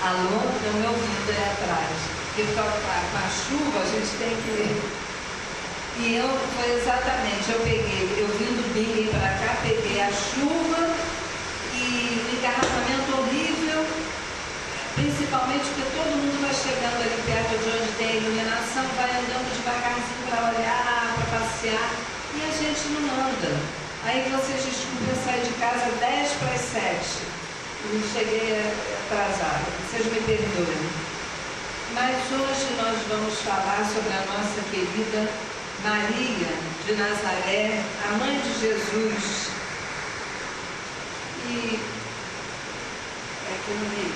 a lâmpada, o meu ouvido aí atrás. Porque com a chuva a gente tem que... E foi exatamente, eu vim do Bingen para cá, peguei a chuva e o engarrafamento horrível, principalmente porque todo mundo vai chegando ali perto de onde tem a iluminação, vai andando devagarzinho para olhar, para passear, e a gente não anda. Aí vocês descobriram, eu saí de casa 10 para as 7, e cheguei atrasada, vocês me perdoem. Mas hoje nós vamos falar sobre a nossa querida Maria de Nazaré, a mãe de Jesus. E é aqui no meio.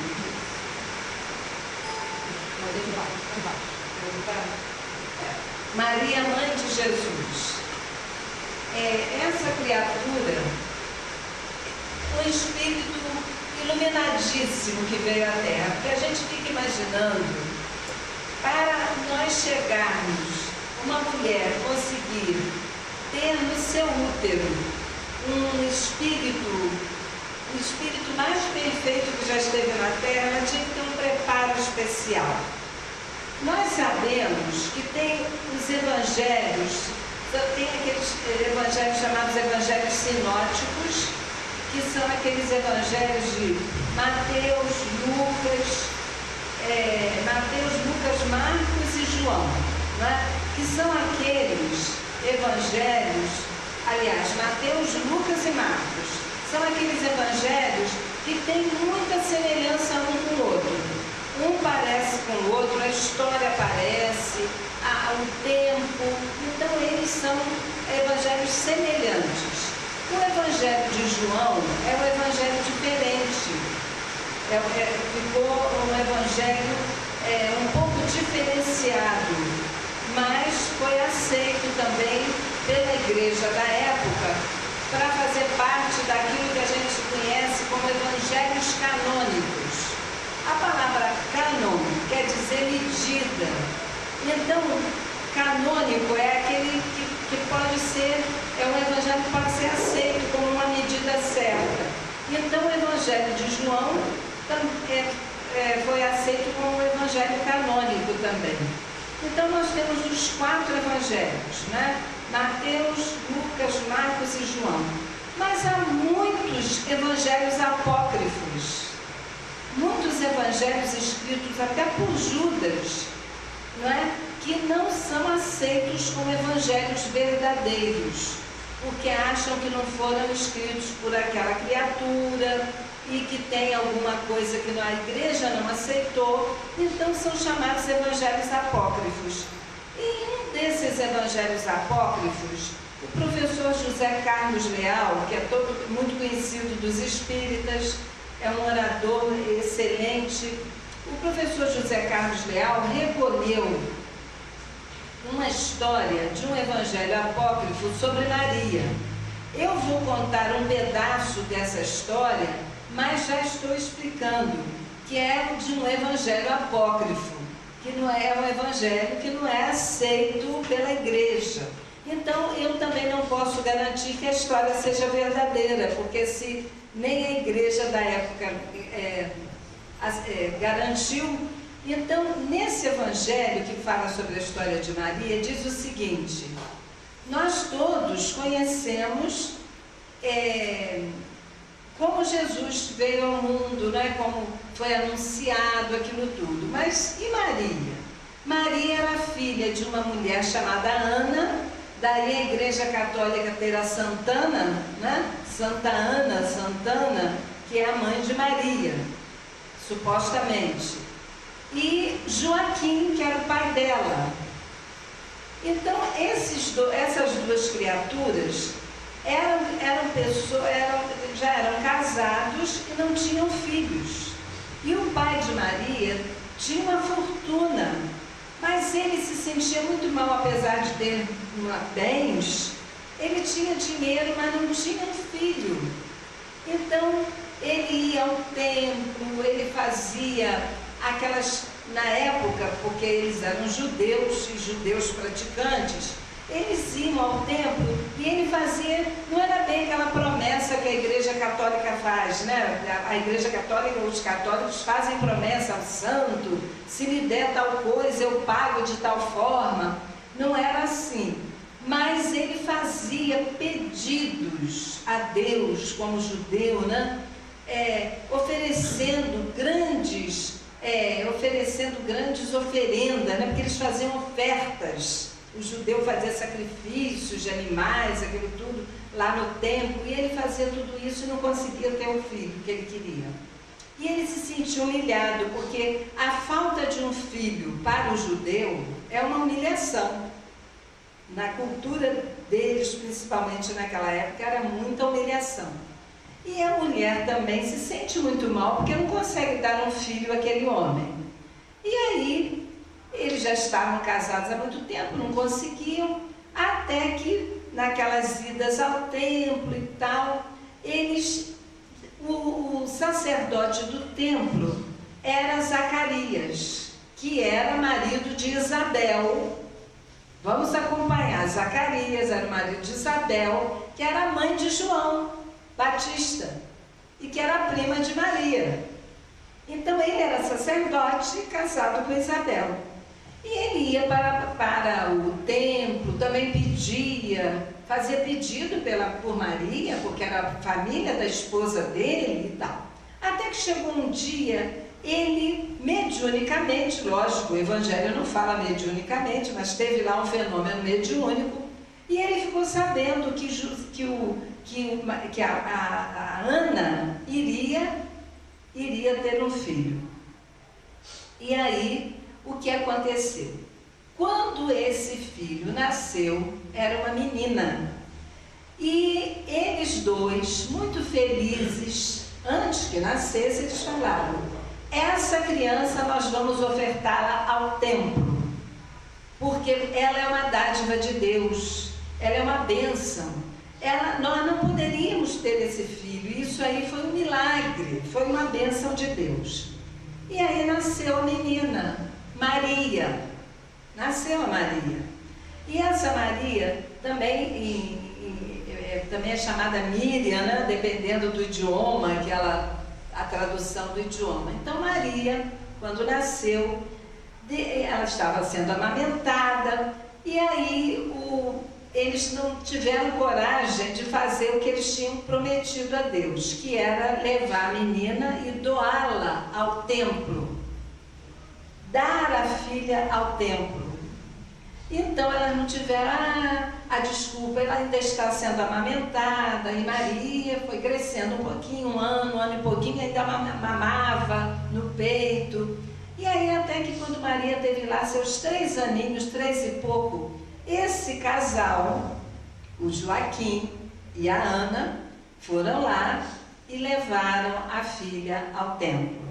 Maria, mãe de Jesus. Essa criatura, um espírito iluminadíssimo que veio à Terra, porque a gente fica imaginando, para nós chegarmos, uma mulher conseguir ter no seu útero um espírito mais perfeito que já esteve na Terra, ela tinha que ter um preparo especial. Nós sabemos que tem os evangelhos, tem aqueles evangelhos chamados evangelhos sinóticos, que são aqueles evangelhos de Mateus, Lucas, Marcos e João, né? Que são aqueles evangelhos, aliás, Mateus, Lucas e Marcos, são aqueles evangelhos que têm muita semelhança um com o outro. Um parece com o outro, a história parece, o tempo, então eles são evangelhos semelhantes. O evangelho de João é um evangelho diferente, ficou um evangelho um pouco diferenciado, mas foi aceito também pela igreja da época para fazer parte daquilo que a gente conhece como evangelhos canônicos. A palavra cânon quer dizer medida. Então, canônico é aquele que pode ser, é um evangelho que pode ser aceito como uma medida certa. Então, o evangelho de João foi aceito como um evangelho canônico também. Então, nós temos os 4 evangelhos, né? Mateus, Lucas, Marcos e João. Mas há muitos evangelhos apócrifos, muitos evangelhos escritos até por Judas, não é? Que não são aceitos como evangelhos verdadeiros, porque acham que não foram escritos por aquela criatura e que tem alguma coisa que a igreja não aceitou, então são chamados evangelhos apócrifos. E em um desses evangelhos apócrifos, o professor José Carlos Leal, que é muito conhecido dos espíritas, é um orador excelente, o professor José Carlos Leal recolheu uma história de um evangelho apócrifo sobre Maria. Eu vou contar um pedaço dessa história, mas já estou explicando que é de um evangelho apócrifo, que não é um evangelho que não é aceito pela igreja. Então, eu também não posso garantir que a história seja verdadeira, porque se nem a igreja da época garantiu. Então, nesse evangelho que fala sobre a história de Maria, diz o seguinte: nós todos conhecemos como Jesus veio ao mundo, né? Como foi anunciado aquilo tudo. Mas e Maria? Maria era filha de uma mulher chamada Ana, daí a Igreja Católica terá Santana, né? Santa Ana, Santana, que é a mãe de Maria, supostamente. E Joaquim, que era o pai dela. Então, essas duas criaturas já eram casados e não tinham filhos. E o pai de Maria tinha uma fortuna, mas ele se sentia muito mal, apesar de ter bens. Ele tinha dinheiro, mas não tinha filho. Então, ele ia ao templo, ele fazia aquelas, na época, porque eles eram judeus e judeus praticantes, eles iam ao templo E ele fazia, não era bem aquela promessa que a Igreja Católica faz, né? A Igreja Católica, os católicos fazem promessa ao santo, se me der tal coisa eu pago de tal forma. Não era assim. Mas ele fazia pedidos a Deus, como judeu, né? Oferecendo grandes oferendas, né? Porque eles faziam ofertas. O judeu fazia sacrifícios de animais, aquilo tudo, lá no templo, e ele fazia tudo isso e não conseguia ter o filho que ele queria. E ele se sentiu humilhado, porque a falta de um filho para o judeu é uma humilhação. Na cultura deles, principalmente naquela época, era muita humilhação. E a mulher também se sente muito mal, porque não consegue dar um filho àquele homem. E aí, eles já estavam casados há muito tempo, não conseguiam, até que naquelas idas ao templo e tal, o sacerdote do templo era Zacarias, que era marido de Isabel. Vamos acompanhar. Zacarias era o marido de Isabel, que era a mãe de João Batista e que era a prima de Maria. Então ele era sacerdote casado com Isabel. E ele ia para o templo, também fazia pedido por Maria, porque era a família da esposa dele e tal. Até que chegou um dia, ele mediunicamente, lógico, o Evangelho não fala mediunicamente, mas teve lá um fenômeno mediúnico, e ele ficou sabendo que a Ana iria ter um filho. E aí, o que aconteceu? Quando esse filho nasceu, era uma menina. E eles dois, muito felizes, antes que nascesse, eles falaram: essa criança nós vamos ofertá-la ao templo, porque ela é uma dádiva de Deus, ela é uma bênção. Nós não poderíamos ter esse filho, isso aí foi um milagre, foi uma bênção de Deus. E aí nasceu a menina, Maria, nasceu a Maria. E essa Maria também é chamada Miriam, né? Dependendo do idioma, a tradução do idioma. Então Maria, quando nasceu, ela estava sendo amamentada, e aí eles não tiveram coragem de fazer o que eles tinham prometido a Deus, que era levar a menina e doá-la ao templo. Dar a filha ao templo. Então elas não tiveram a desculpa, ela ainda está sendo amamentada, e Maria foi crescendo um pouquinho, um ano e pouquinho, ainda mamava no peito. E aí até que quando Maria teve lá seus 3 aninhos, 3 e pouco, esse casal, o Joaquim e a Ana, foram lá e levaram a filha ao templo.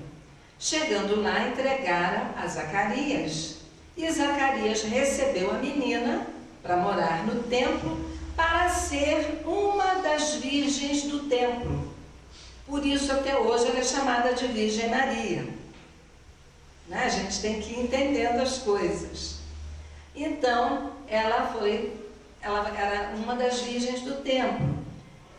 Chegando lá, entregaram a Zacarias. E Zacarias recebeu a menina para morar no templo, para ser uma das virgens do templo. Por isso, até hoje, ela é chamada de Virgem Maria. Né? A gente tem que ir entendendo as coisas. Então, ela era uma das virgens do templo.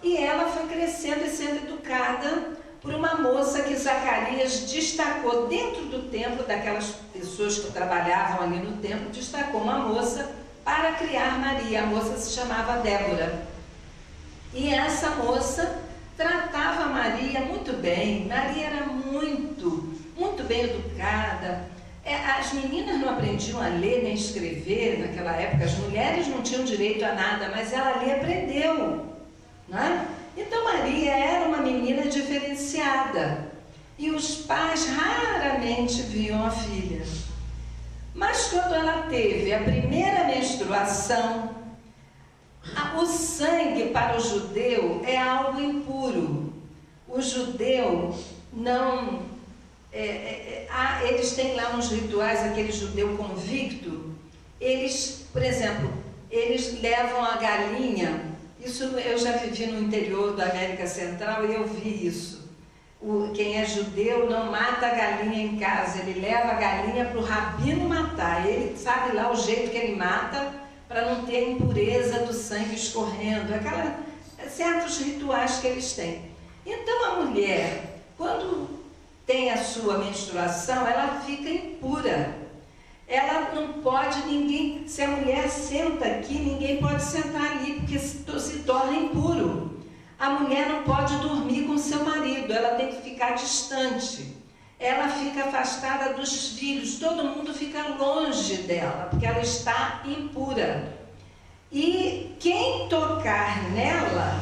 E ela foi crescendo e sendo educada por uma moça que Zacarias destacou dentro do templo, daquelas pessoas que trabalhavam ali no templo, destacou uma moça para criar Maria. A moça se chamava Débora. E essa moça tratava Maria muito bem. Maria era muito bem educada. As meninas não aprendiam a ler nem escrever naquela época, as mulheres não tinham direito a nada, mas ela ali aprendeu, né? Então Maria era uma menina diferenciada, e os pais raramente viam a filha. Mas quando ela teve a primeira menstruação, o sangue para o judeu é algo impuro. O judeu não... eles têm lá uns rituais, aquele judeu convicto, eles, por exemplo, eles levam a galinha. Isso eu já vivi no interior da América Central e eu vi isso. Quem é judeu não mata a galinha em casa, ele leva a galinha para o rabino matar. Ele sabe lá o jeito que ele mata, para não ter impureza do sangue escorrendo, certos rituais que eles têm. Então a mulher, quando tem a sua menstruação, ela fica impura. Ela não pode, se a mulher senta aqui, ninguém pode sentar ali, porque se torna impuro. A mulher não pode dormir com seu marido, ela tem que ficar distante. Ela fica afastada dos filhos, todo mundo fica longe dela, porque ela está impura. E quem tocar nela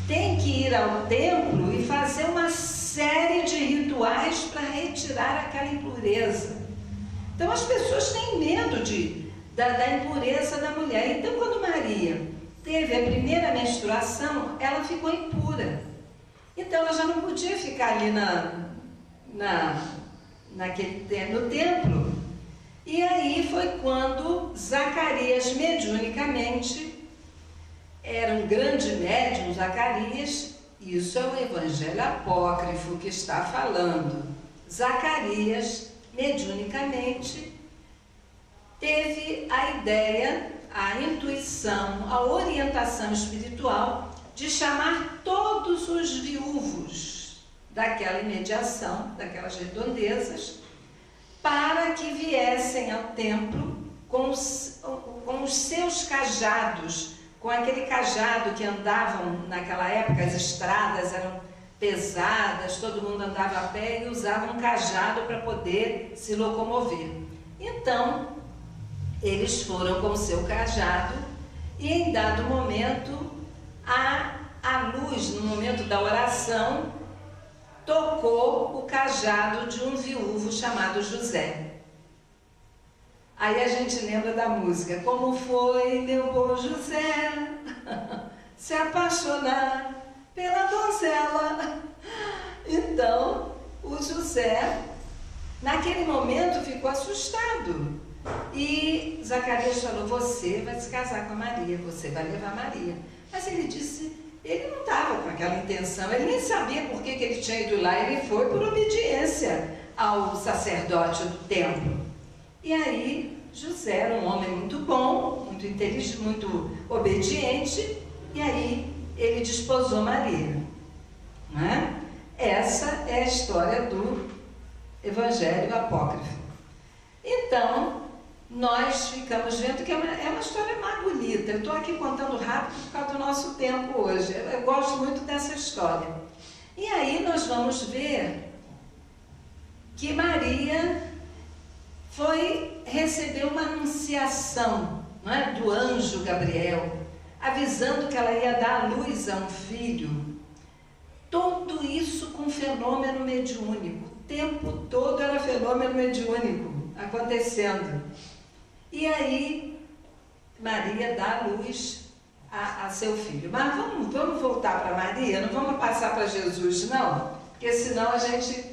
tem que ir ao templo e fazer uma série de rituais para retirar aquela impureza. Então as pessoas têm medo da impureza da mulher. Então quando Maria teve a primeira menstruação, ela ficou impura. Então ela já não podia ficar ali no templo. E aí foi quando Zacarias, mediunicamente, era um grande médium, Zacarias, isso é o evangelho apócrifo que está falando. Zacarias, mediunicamente, teve a ideia, a intuição, a orientação espiritual de chamar todos os viúvos daquela imediação, daquelas redondezas, para que viessem ao templo com os seus cajados, com aquele cajado que andavam naquela época, as estradas eram pesadas, todo mundo andava a pé e usava um cajado para poder se locomover. Então, eles foram com o seu cajado e em dado momento, a luz, no momento da oração, tocou o cajado de um viúvo chamado José. Aí a gente lembra da música, como foi meu bom José se apaixonar pela donzela. Então, o José, naquele momento, ficou assustado. E Zacarias falou, você vai se casar com a Maria, você vai levar Maria. Mas ele disse, ele não estava com aquela intenção, ele nem sabia por que ele tinha ido lá, ele foi por obediência ao sacerdote do templo. E aí, José era um homem muito bom, muito inteligente, muito obediente, e aí ele desposou Maria. Não é? Essa é a história do Evangelho Apócrifo. Então, nós ficamos vendo que é uma história mais bonita. Eu estou aqui contando rápido por causa do nosso tempo hoje. Eu gosto muito dessa história. E aí nós vamos ver que Maria recebeu uma anunciação, não é, do anjo Gabriel, avisando que ela ia dar à luz a um filho. Tudo isso com fenômeno mediúnico. O tempo todo era fenômeno mediúnico acontecendo. E aí, Maria dá à luz a seu filho. Mas vamos voltar para Maria, não vamos passar para Jesus, não, porque senão a gente...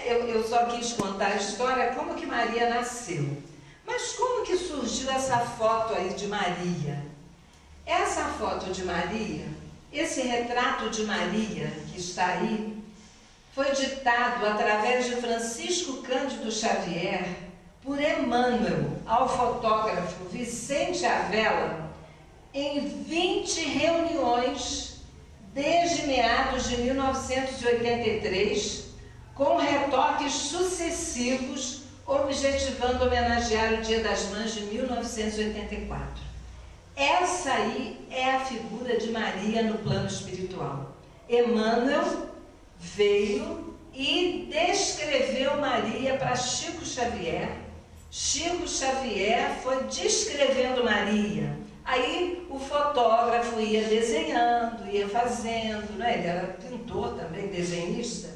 Eu só quis contar a história, como que Maria nasceu. Mas como que surgiu essa foto aí de Maria? Essa foto de Maria, esse retrato de Maria que está aí, foi ditado através de Francisco Cândido Xavier por Emmanuel ao fotógrafo Vicente Avella em 20 reuniões desde meados de 1983, com retoques sucessivos, objetivando homenagear o Dia das Mães de 1984. Essa aí é a figura de Maria no plano espiritual. Emmanuel veio e descreveu Maria para Chico Xavier. Chico Xavier foi descrevendo Maria. Aí o fotógrafo ia desenhando, ia fazendo, né? Ele era pintor também, desenhista.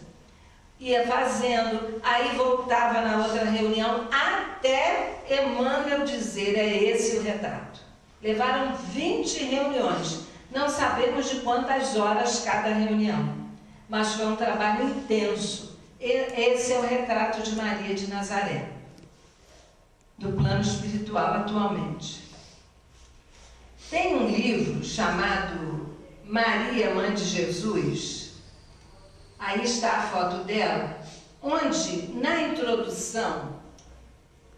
Ia fazendo, aí voltava na outra reunião, até Emmanuel dizer, é esse o retrato. Levaram 20 reuniões, não sabemos de quantas horas cada reunião, mas foi um trabalho intenso. Esse é o retrato de Maria de Nazaré, do plano espiritual atualmente. Tem um livro chamado Maria, Mãe de Jesus. Aí está a foto dela, onde na introdução,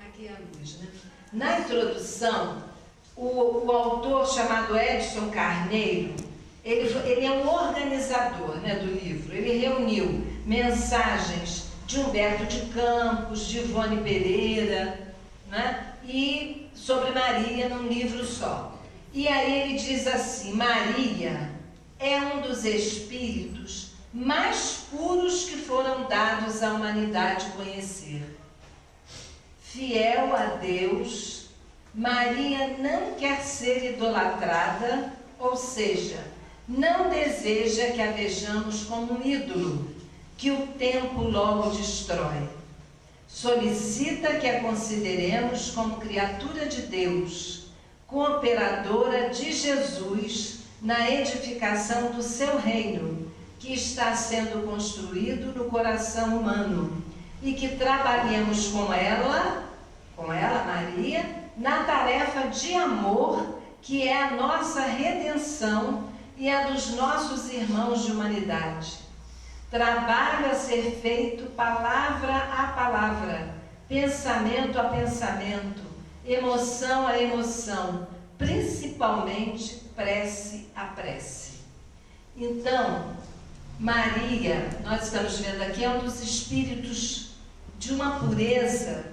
aqui é a luz, né? Na introdução O autor chamado Edson Carneiro, ele é um organizador, né, do livro. Ele reuniu mensagens de Humberto de Campos, de Ivone Pereira, né, e sobre Maria num livro só. E aí ele diz assim: Maria é um dos espíritos mais puros que foram dados à humanidade conhecer. Fiel a Deus, Maria não quer ser idolatrada, ou seja, não deseja que a vejamos como um ídolo, que o tempo logo destrói. Solicita que a consideremos como criatura de Deus, cooperadora de Jesus na edificação do seu reino, que está sendo construído no coração humano, e que trabalhemos com ela, Maria, na tarefa de amor, que é a nossa redenção e a dos nossos irmãos de humanidade. Trabalho a ser feito palavra a palavra, pensamento a pensamento, emoção a emoção, principalmente prece a prece. Então, Maria, nós estamos vendo aqui, é um dos espíritos de uma pureza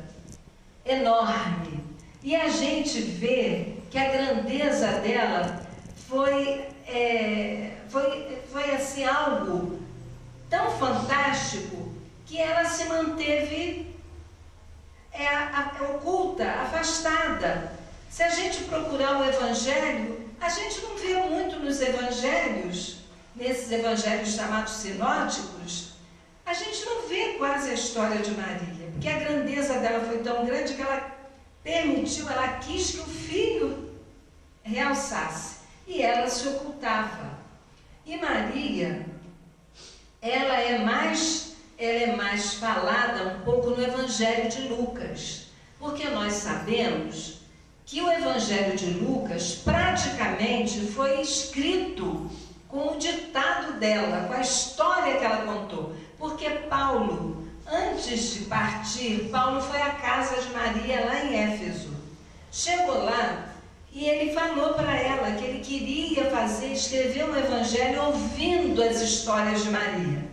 enorme. E a gente vê que a grandeza dela foi assim, algo tão fantástico que ela se manteve oculta, afastada. Se a gente procurar o Evangelho, a gente não vê muito nos Evangelhos, nesses Evangelhos chamados sinóticos, a gente não vê quase a história de Maria, porque a grandeza dela foi tão grande que ela permitiu, ela quis que o Filho realçasse, e ela se ocultava. E Maria, ela é mais falada um pouco no Evangelho de Lucas, porque nós sabemos que o Evangelho de Lucas praticamente foi escrito com o ditado dela, com a história que ela contou. Porque Paulo, antes de partir, Paulo foi à casa de Maria lá em Éfeso. Chegou lá e ele falou para ela que ele queria escrever um evangelho ouvindo as histórias de Maria.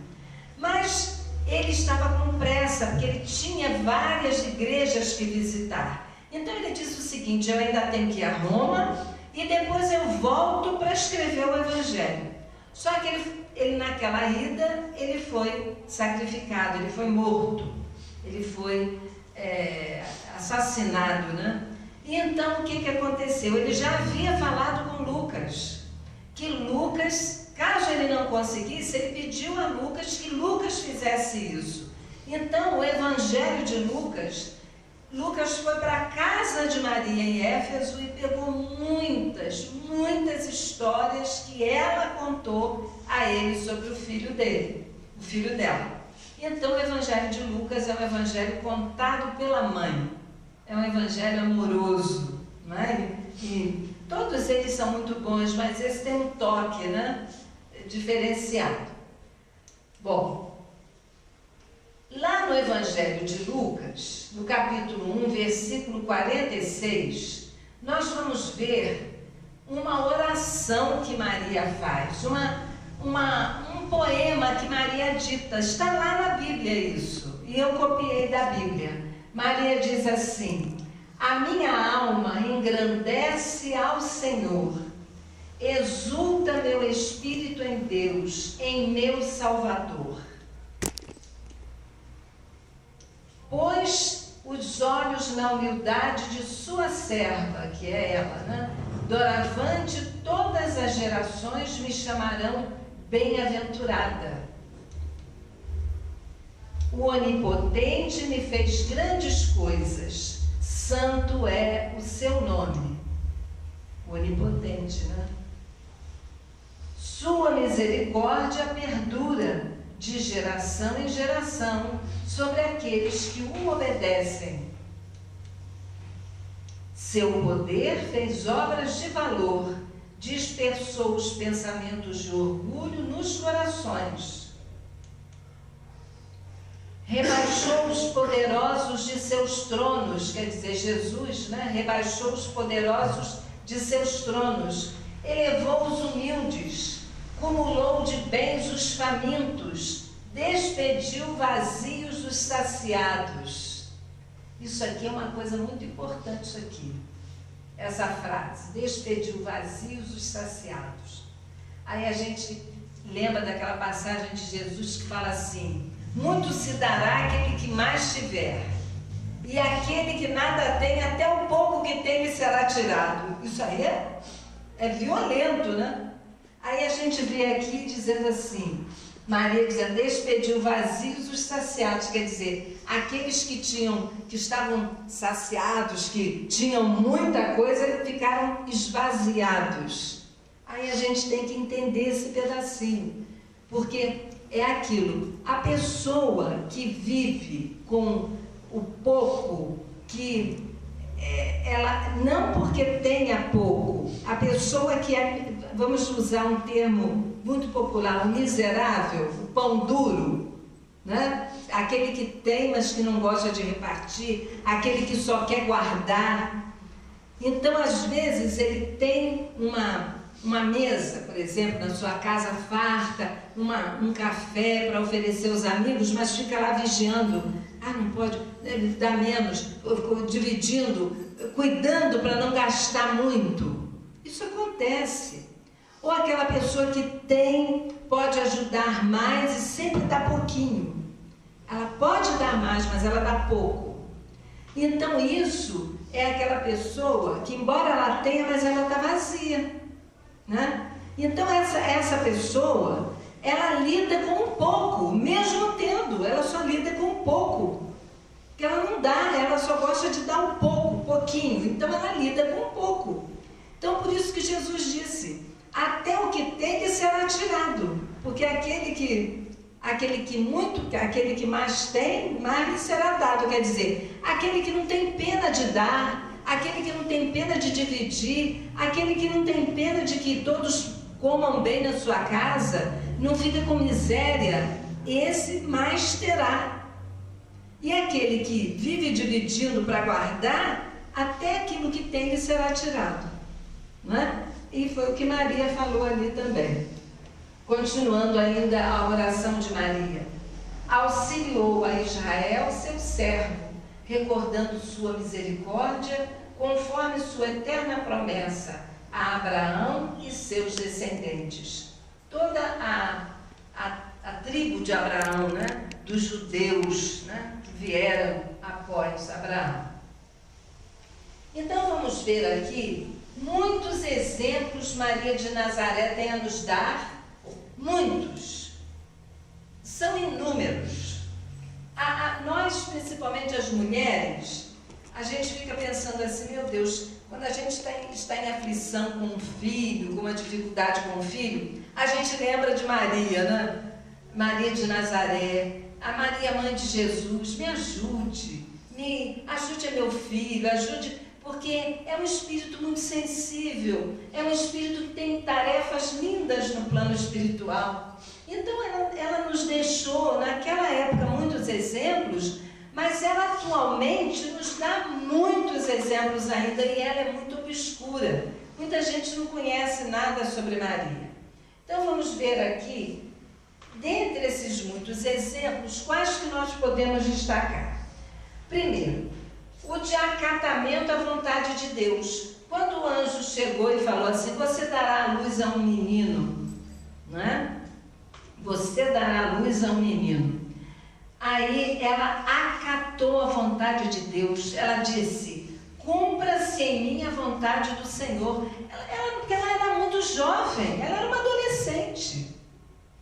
Mas ele estava com pressa, porque ele tinha várias igrejas que visitar. Então ele disse o seguinte: eu ainda tenho que ir a Roma e depois eu volto para escrever o evangelho. Só que ele naquela ida, ele foi sacrificado, ele foi morto, ele foi assassinado, né? E então o que aconteceu? Ele já havia falado com Lucas, que Lucas, caso ele não conseguisse, ele pediu a Lucas que Lucas fizesse isso. Então o Evangelho de Lucas foi para a casa de Maria em Éfeso e pegou muitas histórias que ela contou a ele sobre o filho dela. Então o Evangelho de Lucas é um evangelho contado pela mãe, é um evangelho amoroso, não é? E todos eles são muito bons, mas esse tem um toque, né, diferenciado. Bom, lá no Evangelho de Lucas, no capítulo 1, versículo 46, nós vamos ver uma oração que Maria faz, um poema que Maria dita. Está lá na Bíblia isso, e eu copiei da Bíblia. Maria diz assim: a minha alma engrandece ao Senhor, exulta meu espírito em Deus, em meu Salvador. Pois os olhos na humildade de sua serva, que é ela, né? Doravante todas as gerações me chamarão bem-aventurada. O Onipotente me fez grandes coisas, santo é o seu nome. O Onipotente, né? Sua misericórdia perdura de geração em geração sobre aqueles que o obedecem. Seu poder fez obras de valor, dispersou os pensamentos de orgulho nos corações. Rebaixou os poderosos de seus tronos, quer dizer, Jesus, né? Rebaixou os poderosos de seus tronos, elevou os humildes, cumulou de bens os famintos, despediu vazios os saciados. Isso aqui é uma coisa muito importante, isso aqui, essa frase, despediu vazios os saciados. Aí a gente lembra daquela passagem de Jesus que fala assim: muito se dará aquele que mais tiver, e aquele que nada tem, até o pouco que tem lhe será tirado. Isso aí é violento, né? Aí a gente vê aqui dizendo assim, Maria dizendo, despediu vazios os saciados, quer dizer, aqueles que estavam saciados, que tinham muita coisa, ficaram esvaziados. Aí a gente tem que entender esse pedacinho, porque é aquilo, a pessoa que vive com o pouco, que ela, não porque tenha pouco, a pessoa que é, vamos usar um termo muito popular, o miserável, o pão duro, né? Aquele que tem, mas que não gosta de repartir, aquele que só quer guardar. Então, às vezes, ele tem uma mesa, por exemplo, na sua casa farta, um café para oferecer aos amigos, mas fica lá vigiando. Ah, não pode, dá menos, dividindo, cuidando para não gastar muito. Isso acontece. Ou aquela pessoa que tem, pode ajudar mais e sempre dá pouquinho. Ela pode dar mais, mas ela dá pouco. Então isso é aquela pessoa que, embora ela tenha, mas ela está vazia, né? Então essa pessoa, ela lida com um pouco, mesmo tendo, ela só lida com um pouco. Porque ela não dá, ela só gosta de dar um pouco, um pouquinho. Então ela lida com um pouco. Então por isso que Jesus disse, até o que tem que será tirado. Porque aquele que mais tem, mais lhe será dado. Quer dizer, aquele que não tem pena de dar, aquele que não tem pena de dividir, aquele que não tem pena de que todos comam bem na sua casa, não fica com miséria, esse mais terá. E aquele que vive dividindo para guardar, até aquilo que tem lhe será tirado. Não é? E foi o que Maria falou ali também. Continuando ainda a oração de Maria. Auxiliou a Israel, seu servo, recordando sua misericórdia, conforme sua eterna promessa a Abraão e seus descendentes. Toda a tribo de Abraão, né? Dos judeus, né? Que vieram após Abraão. Então vamos ver aqui muitos exemplos Maria de Nazaré tem a nos dar, muitos, são inúmeros. Nós, principalmente as mulheres, a gente fica pensando assim, meu Deus, quando a gente está em aflição com um filho, com uma dificuldade com um filho, a gente lembra de Maria, né? Maria de Nazaré, a Maria, mãe de Jesus, me ajude a meu filho, ajude, porque é um espírito muito sensível, é um espírito que tem tarefas lindas no plano espiritual. Então ela nos deixou, naquela época, muitos exemplos, mas ela atualmente nos dá muitos exemplos ainda e ela é muito obscura. Muita gente não conhece nada sobre Maria. Então vamos ver aqui, dentre esses muitos exemplos, quais que nós podemos destacar. Primeiro, o de acatamento à vontade de Deus. Quando o anjo chegou e falou assim, você dará à luz a um menino, não é? Você dará à luz a um menino. Aí ela acatou a vontade de Deus, ela disse, cumpra-se em mim a vontade do Senhor. Porque ela era muito jovem, ela era uma adolescente,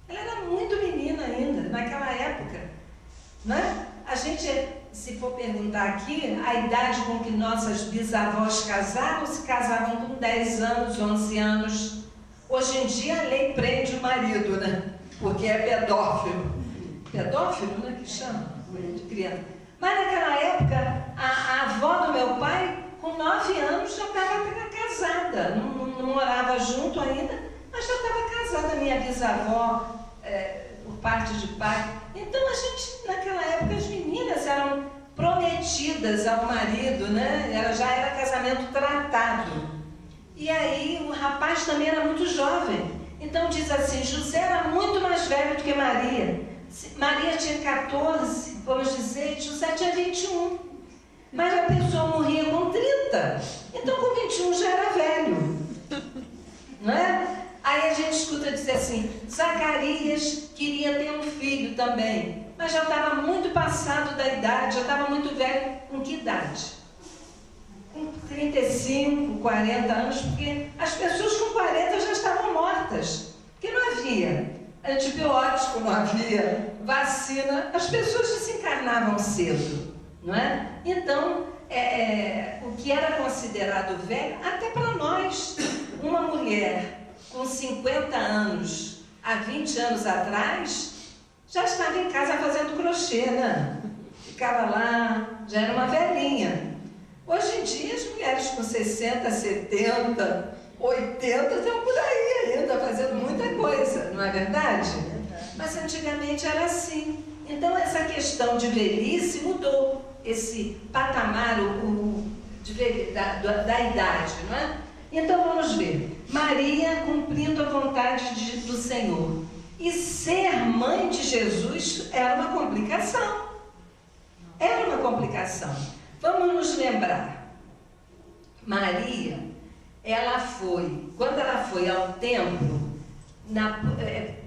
ela era muito menina ainda, naquela época, né? A gente, se for perguntar aqui, a idade com que nossas bisavós casavam, se casavam com 10 anos, 11 anos. Hoje em dia a lei prende o marido, né? Porque é pedófilo. Pedófilo, né? Que chama? De criança. Mas naquela época, a avó do meu pai, com 9 anos, já estava casada. Não morava junto ainda, mas já estava casada. Minha bisavó, por parte de pai. Então a gente, naquela época, as meninas eram prometidas ao marido, né? Já era casamento tratado. E aí o rapaz também era muito jovem. Então diz assim, José era muito mais velho do que Maria. Maria tinha 14, vamos dizer, José tinha 21. Mas a pessoa morria com 30. Então com 21 já era velho. Não é? Aí a gente escuta dizer assim, Zacarias queria ter um filho também, mas já estava muito passado da idade, já estava muito velho. Com que idade? Com 35, 40 anos, porque as pessoas com 40 já estavam mortas. Porque não havia antibiótico, não havia vacina, as pessoas desencarnavam cedo, não é? Então, o que era considerado velho, até para nós, uma mulher com 50 anos, há 20 anos atrás, já estava em casa fazendo crochê, né? Ficava lá, já era uma velhinha. Hoje em dia, as mulheres com 60, 70, 80 estão por aí ainda, fazendo muita coisa, não é verdade? Mas antigamente era assim. Então, essa questão de velhice mudou, esse patamar da idade, não é? Então, vamos ver. Maria cumprindo a vontade do Senhor. E ser mãe de Jesus era uma complicação. Era uma complicação. Vamos nos lembrar. Maria, quando ela foi ao templo,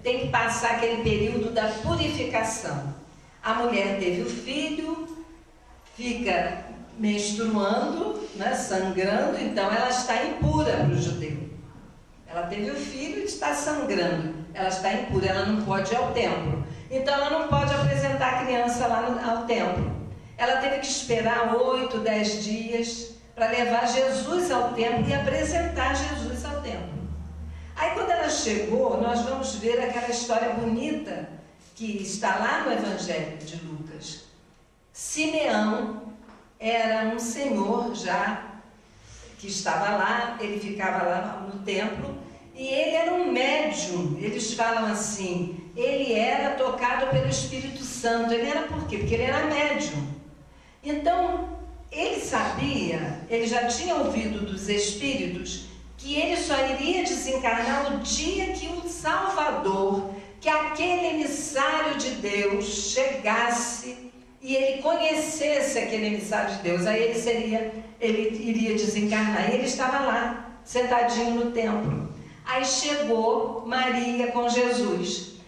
tem que passar aquele período da purificação. A mulher teve o filho, fica menstruando, né, sangrando, então ela está impura para o judeu. Ela teve o filho e está sangrando, ela está impura, ela não pode ir ao templo. Então ela não pode apresentar a criança lá ao templo. Ela teve que esperar 8, 10 dias para levar Jesus ao templo e apresentar Jesus ao templo. Aí quando ela chegou, nós vamos ver aquela história bonita que está lá no Evangelho de Lucas. Simeão era um senhor já que estava lá, ele ficava lá no templo, e ele era um médium. Eles falam assim, ele era tocado pelo Espírito Santo. Ele era por quê? Porque ele era médium. Então, ele sabia, ele já tinha ouvido dos Espíritos, que ele só iria desencarnar no dia que o Salvador, que aquele emissário de Deus chegasse e ele conhecesse aquele emissário de Deus. Aí ele iria desencarnar. E ele estava lá, sentadinho no templo. Aí chegou Maria com Jesus.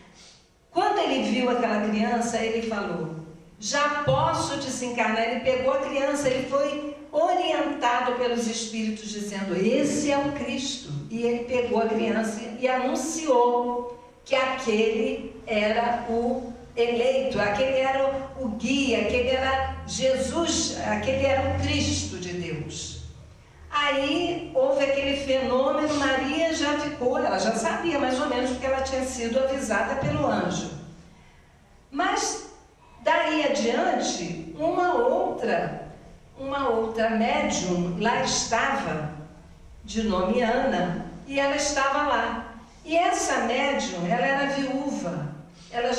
Quando ele viu aquela criança, ele falou, já posso desencarnar. Ele pegou a criança, ele foi orientado pelos Espíritos, dizendo, esse é o Cristo. E ele pegou a criança e anunciou que aquele era o eleito, aquele era o guia, aquele era Jesus, aquele era o Cristo de Deus. Aí houve aquele fenômeno, Maria já ficou, ela já sabia mais ou menos porque ela tinha sido avisada pelo anjo. Mas daí adiante, uma outra médium lá estava, de nome Ana, e ela estava lá. E essa médium, ela era viúva, ela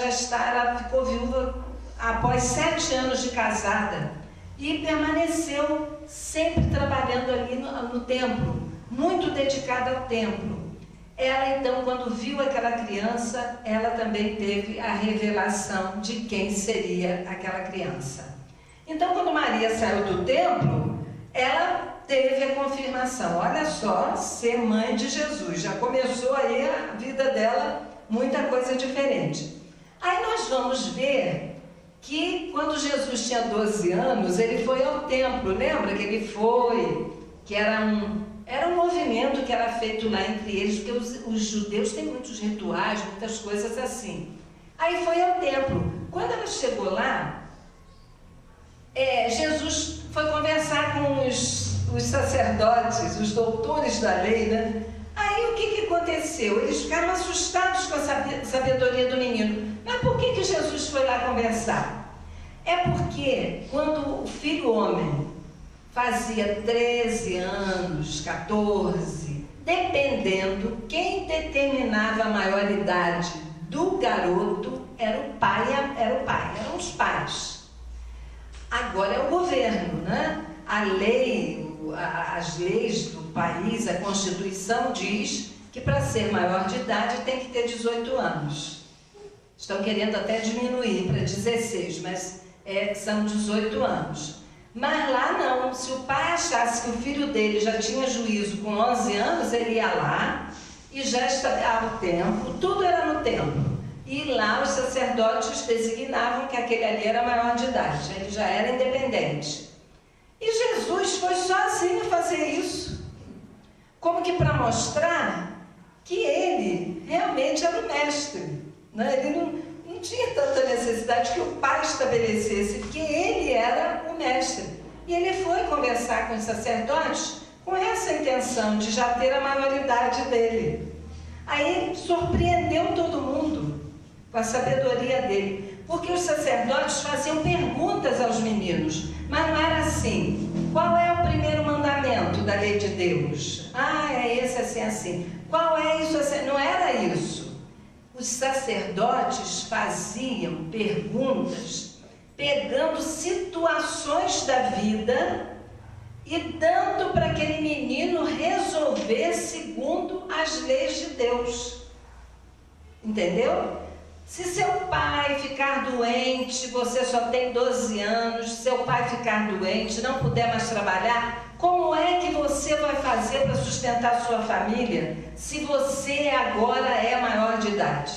ficou viúva após 7 anos de casada e permaneceu sempre trabalhando ali no templo, muito dedicada ao templo. Ela então, quando viu aquela criança, ela também teve a revelação de quem seria aquela criança. Então, quando Maria saiu do templo, ela teve a confirmação, olha só, ser mãe de Jesus, já começou aí a vida dela, muita coisa diferente. Aí nós vamos ver que quando Jesus tinha 12 anos, ele foi ao templo, lembra que ele foi, que era um movimento que era feito lá entre eles, porque os judeus têm muitos rituais, muitas coisas assim. Aí foi ao templo. Quando ela chegou lá, Jesus foi conversar com os sacerdotes, os doutores da lei, né? Aí o que aconteceu? Eles ficaram assustados com a sabedoria do menino. Mas por que Jesus foi lá conversar? É porque quando o filho homem fazia 13 anos, 14, dependendo, quem determinava a maioridade do garoto era o pai, eram os pais. Agora é o governo, né? A lei, as leis do país, a Constituição diz que para ser maior de idade tem que ter 18 anos. Estão querendo até diminuir para 16, mas são 18 anos. Mas lá não, se o pai achasse que o filho dele já tinha juízo com 11 anos, ele ia lá e já estava o templo, tudo era no templo. E lá os sacerdotes designavam que aquele ali era maior de idade, ele já era independente. E Jesus foi sozinho fazer isso, como que para mostrar que ele realmente era o mestre, né? Ele não tinha tanta necessidade que o pai estabelecesse, porque ele era o mestre. E ele foi conversar com os sacerdotes com essa intenção de já ter a maioridade dele. Aí surpreendeu todo mundo com a sabedoria dele, porque os sacerdotes faziam perguntas aos meninos, mas não era assim: qual é o primeiro mandamento da lei de Deus? É esse, assim, assim. Qual é isso, assim? Não era isso. Os sacerdotes faziam perguntas, pegando situações da vida e dando para aquele menino resolver segundo as leis de Deus. Entendeu? Se seu pai ficar doente, você só tem 12 anos, seu pai ficar doente, não puder mais trabalhar, como é que você vai fazer para sustentar sua família se você agora é maior de idade?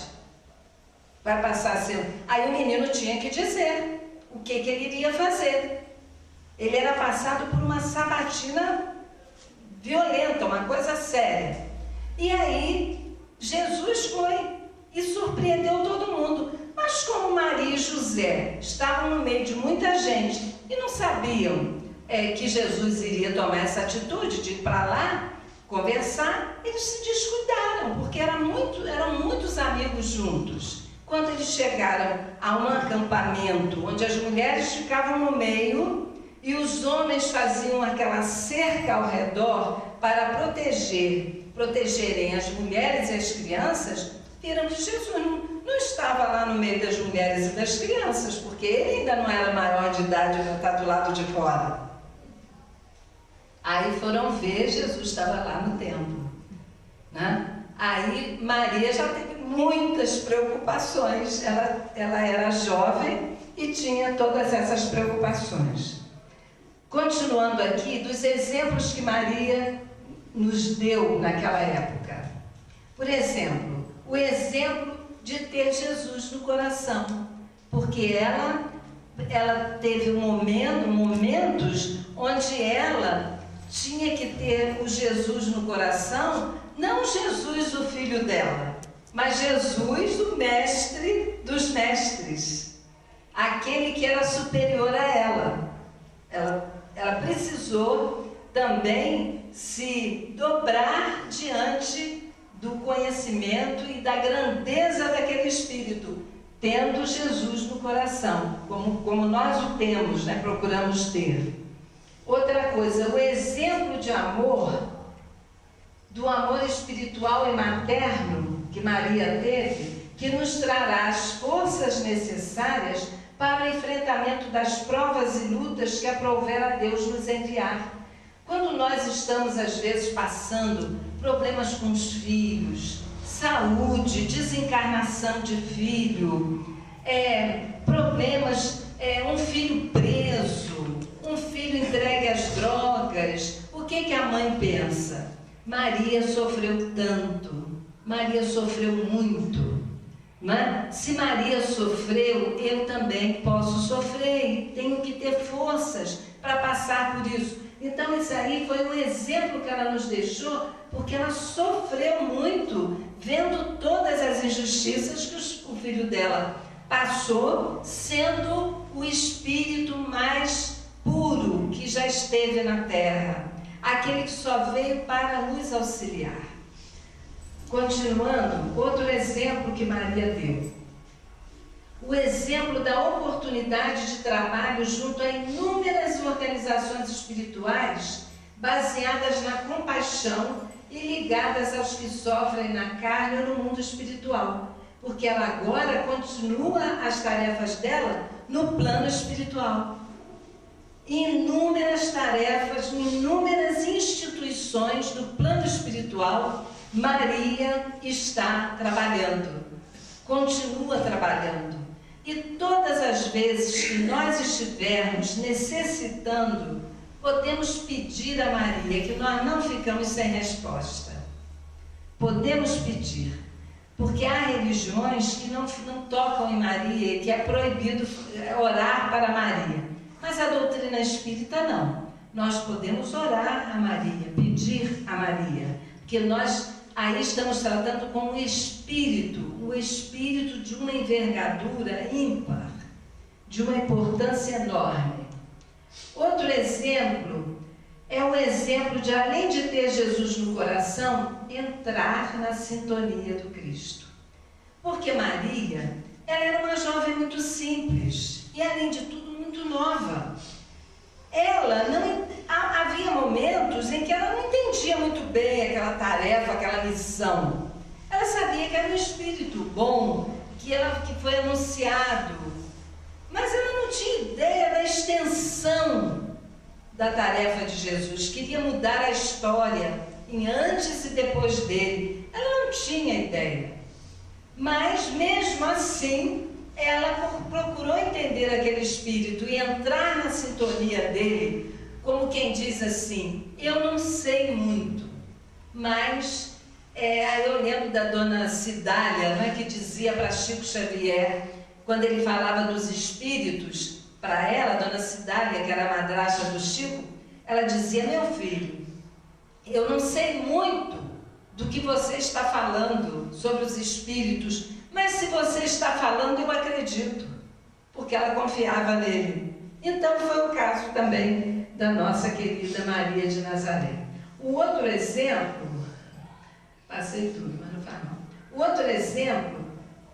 Vai passar a ser... Aí o menino tinha que dizer o que ele iria fazer. Ele era passado por uma sabatina violenta, uma coisa séria. E aí Jesus foi e surpreendeu todo mundo. Mas como Maria e José estavam no meio de muita gente e não sabiam que Jesus iria tomar essa atitude de ir para lá conversar, eles se descuidaram, porque eram muitos amigos juntos. Quando eles chegaram a um acampamento onde as mulheres ficavam no meio e os homens faziam aquela cerca ao redor para protegerem as mulheres e as crianças, viram que Jesus não estava lá no meio das mulheres e das crianças, porque ele ainda não era maior de idade para estar do lado de fora. Aí foram ver, Jesus estava lá no templo, né? Aí Maria já teve muitas preocupações, ela era jovem e tinha todas essas preocupações. Continuando aqui, dos exemplos que Maria nos deu naquela época. Por exemplo, o exemplo de ter Jesus no coração, porque ela teve momentos onde ela tinha que ter o Jesus no coração, não Jesus o filho dela, mas Jesus o mestre dos mestres, aquele que era superior a ela. Ela precisou também se dobrar diante do conhecimento e da grandeza daquele Espírito, tendo Jesus no coração, como nós o temos, né? Procuramos ter. Outra coisa, o exemplo de amor, do amor espiritual e materno que Maria teve, que nos trará as forças necessárias para o enfrentamento das provas e lutas que aprouver a Deus nos enviar. Quando nós estamos, às vezes, passando problemas com os filhos, saúde, desencarnação de filho, problemas, um filho preso, um filho entregue às drogas, o que a mãe pensa? Maria sofreu tanto, Maria sofreu muito, né? Se Maria sofreu, eu também posso sofrer e tenho que ter forças para passar por isso. Então isso aí foi um exemplo que ela nos deixou, porque ela sofreu muito, vendo todas as injustiças que o filho dela passou, sendo o espírito mais puro que já esteve na terra, aquele que só veio para nos auxiliar. Continuando, outro exemplo que Maria deu. O exemplo da oportunidade de trabalho junto a inúmeras organizações espirituais baseadas na compaixão e ligadas aos que sofrem na carne ou no mundo espiritual, porque ela agora continua as tarefas dela no plano espiritual. inúmeras tarefas, inúmeras instituições do plano espiritual, Maria está trabalhando, continua trabalhando. E todas as vezes que nós estivermos necessitando, podemos pedir a Maria, que nós não ficamos sem resposta. Podemos pedir, porque há religiões que não tocam em Maria, que é proibido orar para Maria. Mas a doutrina espírita não. Nós podemos orar a Maria, pedir a Maria, porque nós aí estamos tratando com o espírito de uma envergadura ímpar, de uma importância enorme. Outro exemplo é o exemplo de, além de ter Jesus no coração, entrar na sintonia do Cristo. Porque Maria, ela era uma jovem muito simples e, além de tudo, muito nova. Havia momentos em que ela não entendia muito bem aquela tarefa, aquela missão. Ela sabia que era um espírito bom, que foi anunciado, mas ela não tinha ideia da extensão da tarefa de Jesus. Queria mudar a história em antes e depois dele. Ela não tinha ideia. Mas, mesmo assim, ela procurou entender aquele espírito e entrar na sintonia dele, como quem diz assim: eu não sei muito, mas eu lembro da dona Cidália, né, que dizia para Chico Xavier, quando ele falava dos espíritos, para ela, a dona Cidália, que era a madrasta do Chico, ela dizia: meu filho, eu não sei muito do que você está falando sobre os espíritos, mas se você está falando, eu acredito, porque ela confiava nele. Então foi o caso também da nossa querida Maria de Nazaré. O outro exemplo, passei tudo, mas não faz mal. O outro exemplo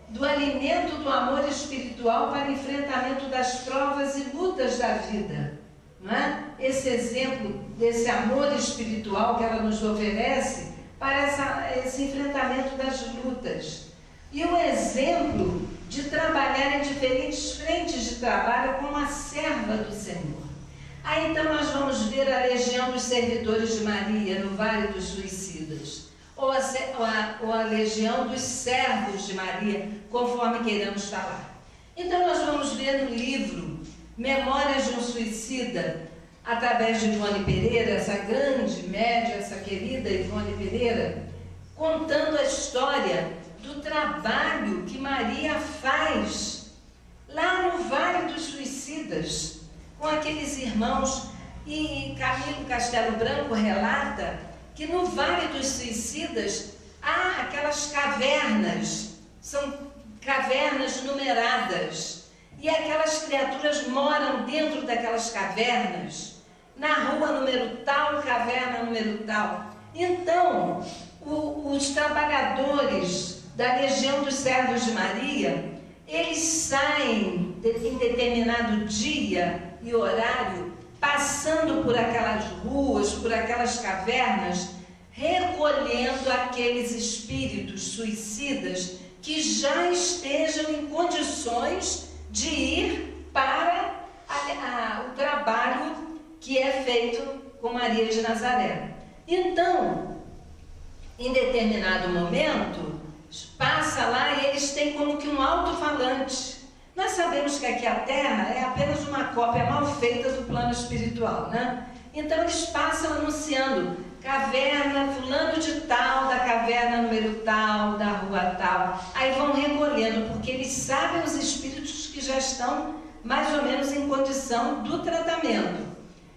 do alimento do amor espiritual para enfrentamento das provas e lutas da vida, não é? Esse exemplo desse amor espiritual que ela nos oferece para esse enfrentamento das lutas. E o exemplo de trabalhar em diferentes frentes de trabalho como a serva do Senhor. Aí então nós vamos ver a legião dos servidores de Maria no Vale dos Suicidas, ou a legião dos servos de Maria, conforme queiramos falar. Então nós vamos ver no livro Memórias de um Suicida, através de Ivone Pereira, essa grande média, essa querida Ivone Pereira, contando a história do trabalho que Maria faz lá no Vale dos Suicidas, com aqueles irmãos. E Camilo Castelo Branco relata que no Vale dos Suicidas há aquelas cavernas, são cavernas numeradas, e aquelas criaturas moram dentro daquelas cavernas, na rua número tal, caverna número tal. Então, os trabalhadores da legião dos servos de Maria, eles saem em determinado dia e horário, passando por aquelas ruas, por aquelas cavernas, recolhendo aqueles espíritos suicidas que já estejam em condições de ir para o trabalho que é feito com Maria de Nazaré. Então, em determinado momento, passa lá e eles têm como que um alto-falante. Nós sabemos que aqui a Terra é apenas uma cópia mal feita do plano espiritual, né? Então eles passam anunciando: caverna fulano de tal, da caverna número tal, da rua tal. Aí vão recolhendo, porque eles sabem os espíritos que já estão mais ou menos em condição do tratamento.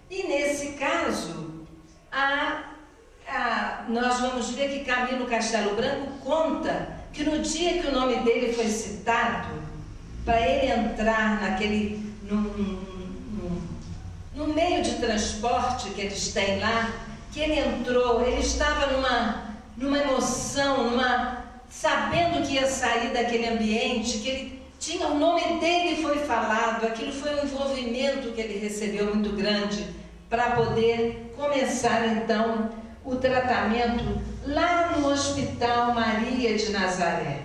E nesse caso, nós vamos ver que Camilo Castelo Branco conta que no dia que o nome dele foi citado, para ele entrar no meio de transporte que eles têm lá, que ele entrou, ele estava numa emoção, sabendo que ia sair daquele ambiente, que ele tinha, o nome dele foi falado, aquilo foi um envolvimento que ele recebeu muito grande, para poder começar então o tratamento lá no Hospital Maria de Nazaré,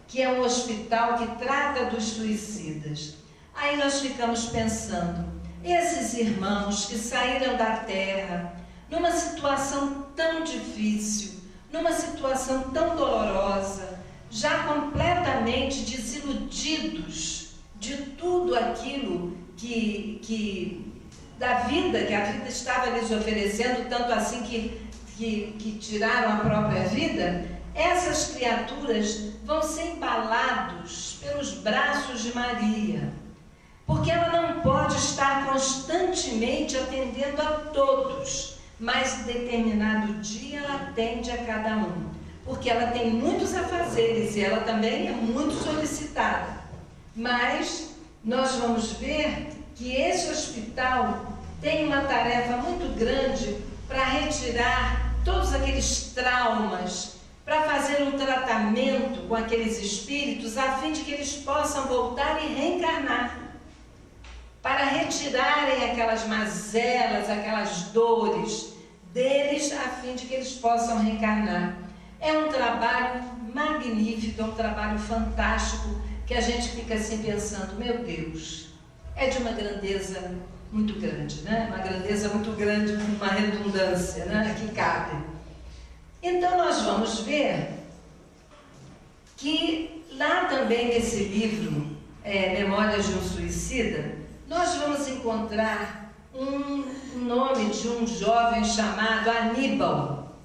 que é um hospital que trata dos suicidas. Aí nós ficamos pensando, esses irmãos que saíram da terra numa situação tão difícil, numa situação tão dolorosa, já completamente desiludidos de tudo aquilo da vida que a vida estava lhes oferecendo, tanto assim que tiraram a própria vida, essas criaturas vão ser embalados pelos braços de Maria, porque ela não pode estar constantemente atendendo a todos, mas em determinado dia ela atende a cada um, porque ela tem muitos afazeres e ela também é muito solicitada. Mas nós vamos ver que esse hospital tem uma tarefa muito grande para retirar todos aqueles traumas, para fazer um tratamento com aqueles espíritos, a fim de que eles possam voltar e reencarnar, para retirarem aquelas mazelas, aquelas dores deles, a fim de que eles possam reencarnar. É um trabalho magnífico, é um trabalho fantástico, que a gente fica assim pensando, meu Deus, é de uma grandeza muito grande, né? Uma grandeza muito grande, uma redundância, né? Que cabe. Então nós vamos ver que lá também nesse livro, Memórias de um Suicida, nós vamos encontrar um nome de um jovem chamado Aníbal.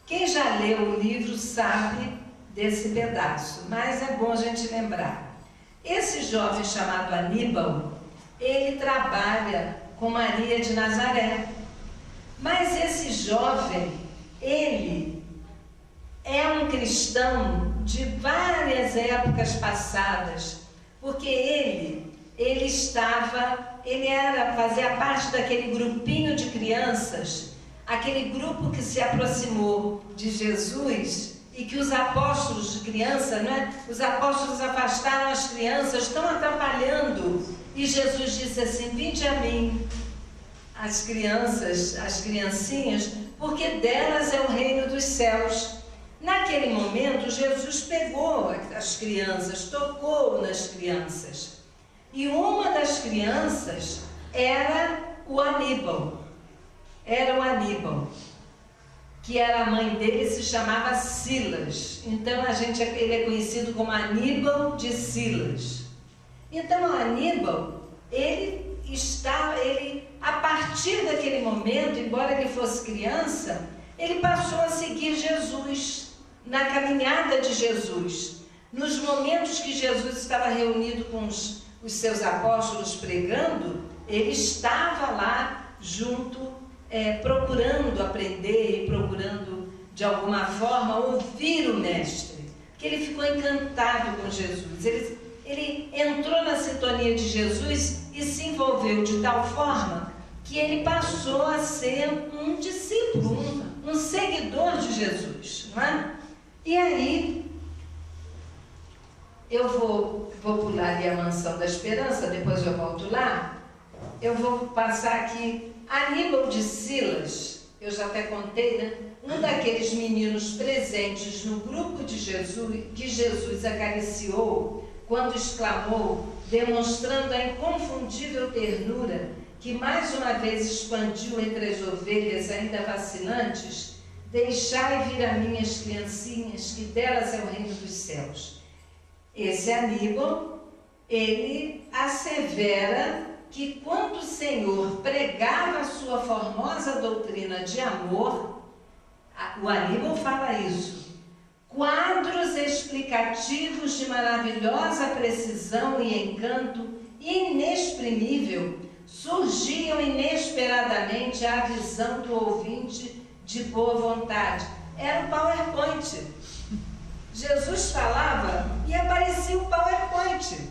Quem já leu o livro sabe desse pedaço, mas é bom a gente lembrar. Esse jovem chamado Aníbal, ele trabalha com Maria de Nazaré. Mas esse jovem, ele é um cristão de várias épocas passadas, porque ele fazia parte daquele grupinho de crianças, aquele grupo que se aproximou de Jesus e que os apóstolos de criança, os apóstolos afastaram as crianças, estão atrapalhando. E Jesus disse assim, vinde a mim, as crianças, as criancinhas, porque delas é o reino dos céus. Naquele momento, Jesus pegou as crianças, tocou nas crianças. E uma das crianças era o Aníbal. Era o Aníbal, que era a mãe dele, se chamava Silas. Então ele é conhecido como Aníbal de Silas. Então o Aníbal, a partir daquele momento, embora ele fosse criança, ele passou a seguir Jesus, na caminhada de Jesus. Nos momentos que Jesus estava reunido com os seus apóstolos pregando, ele estava lá junto, procurando aprender e procurando de alguma forma ouvir o Mestre, que ele ficou encantado com Jesus. Ele entrou na sintonia de Jesus e se envolveu de tal forma que ele passou a ser um discípulo, um seguidor de Jesus, não é? E aí, eu vou pular ali a Mansão da Esperança, depois eu volto lá. Eu vou passar aqui Aníbal de Silas, eu já até contei, né? Um daqueles meninos presentes no grupo de Jesus, que Jesus acariciou quando exclamou, demonstrando a inconfundível ternura que mais uma vez expandiu entre as ovelhas ainda vacilantes, deixai vir a mim as criancinhas, que delas é o reino dos céus. Esse Aníbal, ele assevera que quando o Senhor pregava a sua formosa doutrina de amor, o Aníbal fala isso, quadros explicativos de maravilhosa precisão e encanto inexprimível surgiam inesperadamente à visão do ouvinte de boa vontade. Era o PowerPoint. Jesus falava e aparecia o PowerPoint,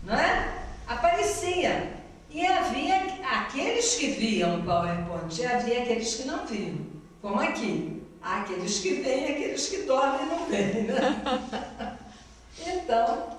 não é? Aparecia. E havia aqueles que viam o PowerPoint e havia aqueles que não viam, como aqui. Há aqueles que veem e aqueles que dormem e não veem, né? Então,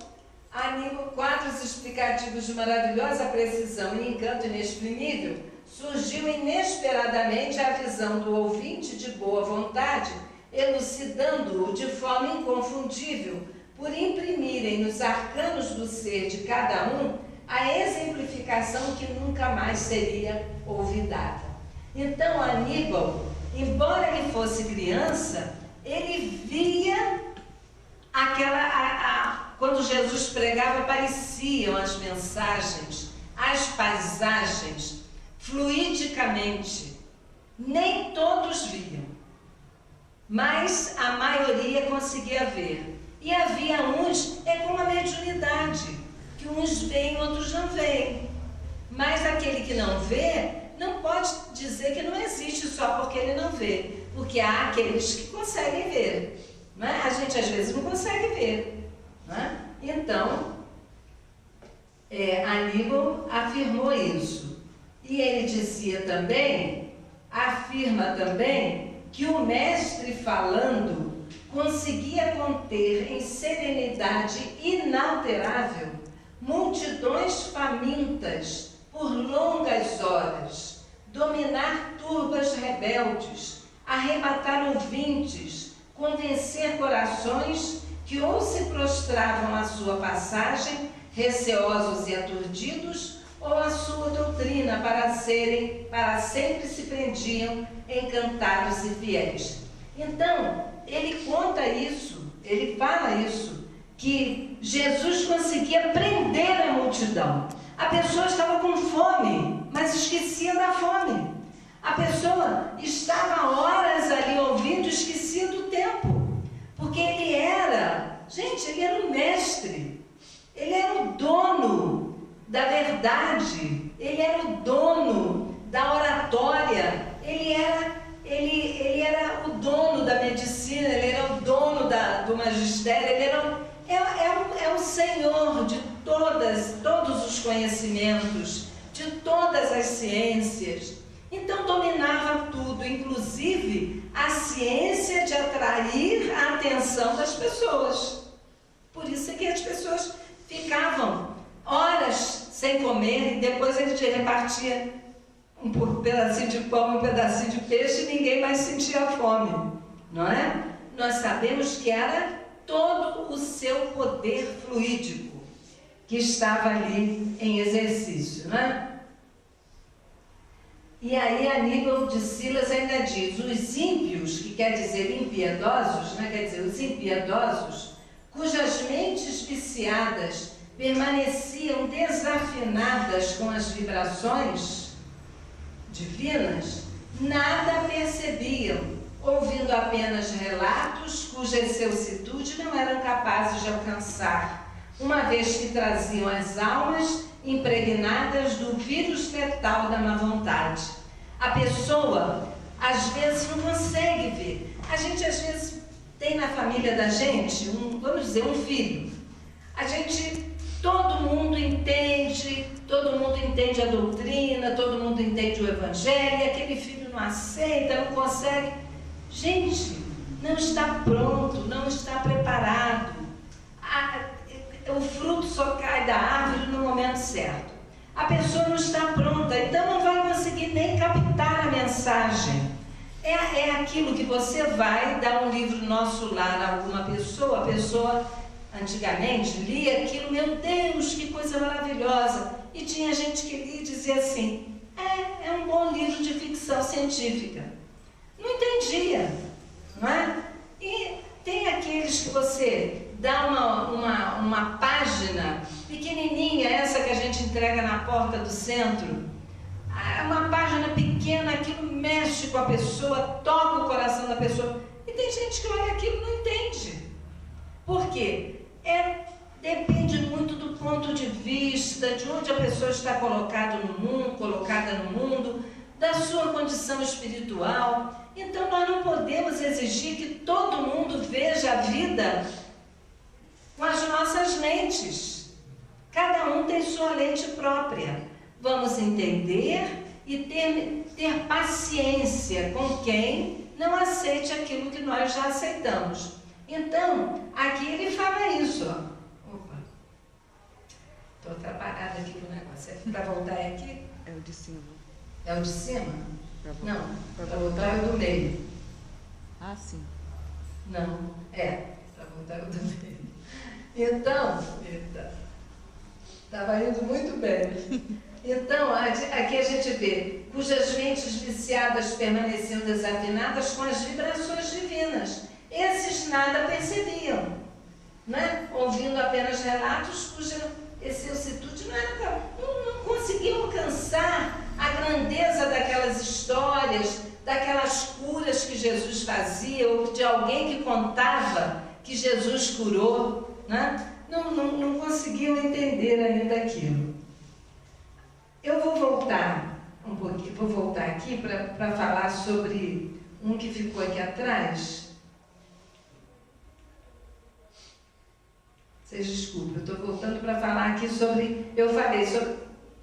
Aníbal, quadros explicativos de maravilhosa precisão e encanto inexprimível, surgiu inesperadamente à visão do ouvinte de boa vontade, elucidando-o de forma inconfundível, por imprimirem nos arcanos do ser de cada um a exemplificação que nunca mais seria olvidada. Então, Aníbal, embora ele fosse criança, ele via quando Jesus pregava, apareciam as mensagens, as paisagens, fluidicamente. Nem todos viam, mas a maioria conseguia ver. E havia uns, é como a mediunidade, que uns veem, outros não veem. Mas aquele que não vê, não pode dizer que não existe só porque ele não vê. Porque há aqueles que conseguem ver. Não é? A gente às vezes não consegue ver. Não é? Então, Aníbal afirmou isso. E ele dizia também, afirma também, que o mestre falando conseguia conter em serenidade inalterável multidões famintas por longas horas, dominar turbas rebeldes, arrebatar ouvintes, convencer corações que ou se prostravam à sua passagem, receosos e aturdidos, ou à sua doutrina para sempre se prendiam, encantados e fiéis. Então, ele conta isso, ele fala isso, que Jesus conseguia prender a multidão. A pessoa estava com fome, mas esquecia da fome. A pessoa estava horas ali ouvindo, esquecia do tempo. Porque ele era o mestre, ele era o dono da verdade, ele era o dono da oratória, ele era o dono da medicina, ele era o dono do magistério, ele era o Senhor de todos os conhecimentos, de todas as ciências. Então dominava tudo, inclusive a ciência de atrair a atenção das pessoas. Por isso é que as pessoas ficavam horas sem comer e depois ele repartia um pedacinho de pão, um pedacinho de peixe e ninguém mais sentia fome, não é? Nós sabemos que era todo o seu poder fluídico que estava ali em exercício, não é? E aí Aníbal de Silas ainda diz, os ímpios, que quer dizer impiedosos, né? Quer dizer, os impiedosos, cujas mentes viciadas permaneciam desafinadas com as vibrações divinas, nada percebiam, ouvindo apenas relatos cuja excelsitude não eram capazes de alcançar, uma vez que traziam as almas impregnadas do vírus letal da má vontade. A pessoa, às vezes, não consegue ver. A gente, às vezes, tem na família da gente, um filho. Todo mundo entende a doutrina, todo mundo entende o evangelho, e aquele filho não aceita, não consegue. Gente, não está pronto, não está preparado. O fruto só cai da árvore no momento certo. A pessoa não está pronta, então não vai conseguir nem captar a mensagem. É aquilo que você vai dar um livro Nosso Lar a alguma pessoa, a pessoa antigamente lia aquilo, meu Deus, que coisa maravilhosa. E tinha gente que lia e dizia assim, é um bom livro de ficção científica. Não entendia, não é? E tem aqueles que você dá uma página pequenininha, essa que a gente entrega na porta do centro, uma página pequena, aquilo mexe com a pessoa, toca o coração da pessoa. E tem gente que olha aquilo e não entende. Por quê? Depende muito do ponto de vista, de onde a pessoa está colocada no mundo, da sua condição espiritual. Então nós não podemos exigir que todo mundo veja a vida com as nossas lentes. Cada um tem sua lente própria. Vamos entender e ter paciência com quem não aceite aquilo que nós já aceitamos. Então, aqui ele fala isso, ó. Opa, estou atrapalhada aqui no negócio. Para voltar aqui? É o de cima. É o de cima? Não, para voltar é o do meio. Ah, sim. Não, para voltar é o do meio. Então, Estava indo muito bem. Então, aqui a gente vê, cujas mentes viciadas permaneciam desafinadas com as vibrações divinas. Esses nada percebiam, né? Ouvindo apenas relatos cuja excelsitude não conseguiam alcançar a grandeza daquelas histórias, daquelas curas que Jesus fazia, ou de alguém que contava que Jesus curou, né? Não conseguiam entender ainda aquilo. Eu vou voltar um pouquinho, vou voltar aqui para falar sobre um que ficou aqui atrás. Vocês desculpem, eu estou voltando para falar aqui sobre... Eu falei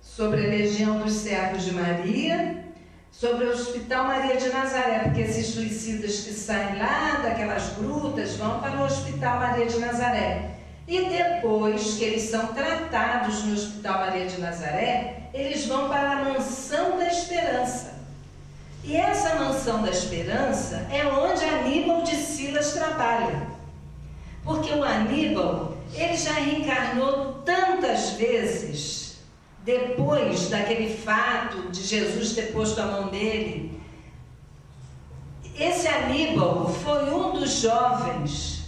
sobre a Legião dos Servos de Maria, sobre o Hospital Maria de Nazaré, porque esses suicidas que saem lá daquelas grutas vão para o Hospital Maria de Nazaré. E depois que eles são tratados no Hospital Maria de Nazaré, eles vão para a Mansão da Esperança. E essa Mansão da Esperança é onde Aníbal de Silas trabalha. Porque o Aníbal, ele já reencarnou tantas vezes, depois daquele fato de Jesus ter posto a mão nele. Esse Aníbal foi um dos jovens.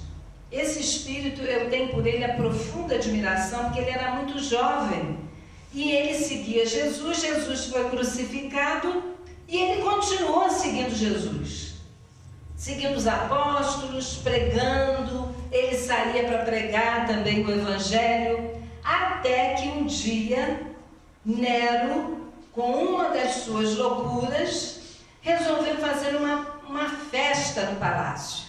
Esse espírito, eu tenho por ele a profunda admiração, porque ele era muito jovem. E ele seguia Jesus, Jesus foi crucificado e ele continuou seguindo Jesus. Seguindo os apóstolos, pregando, ele saía para pregar também o Evangelho, até que um dia, Nero, com uma das suas loucuras, resolveu fazer uma festa no palácio.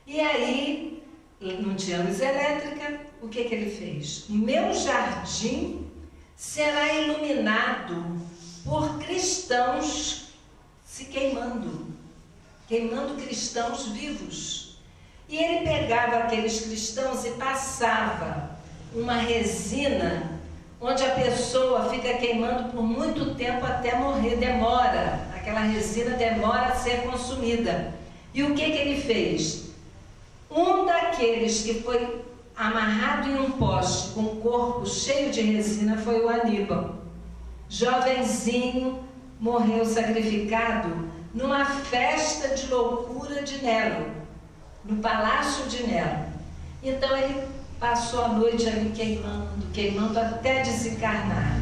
E aí... não tinha luz elétrica, o que ele fez? O meu jardim será iluminado por cristãos se queimando cristãos vivos. E ele pegava aqueles cristãos e passava uma resina, onde a pessoa fica queimando por muito tempo até morrer, aquela resina demora a ser consumida. E o que ele fez? Um daqueles que foi amarrado em um poste com o corpo cheio de resina foi o Aníbal. Jovenzinho, morreu sacrificado numa festa de loucura de Nero, no palácio de Nero. Então ele passou a noite ali queimando até desencarnar.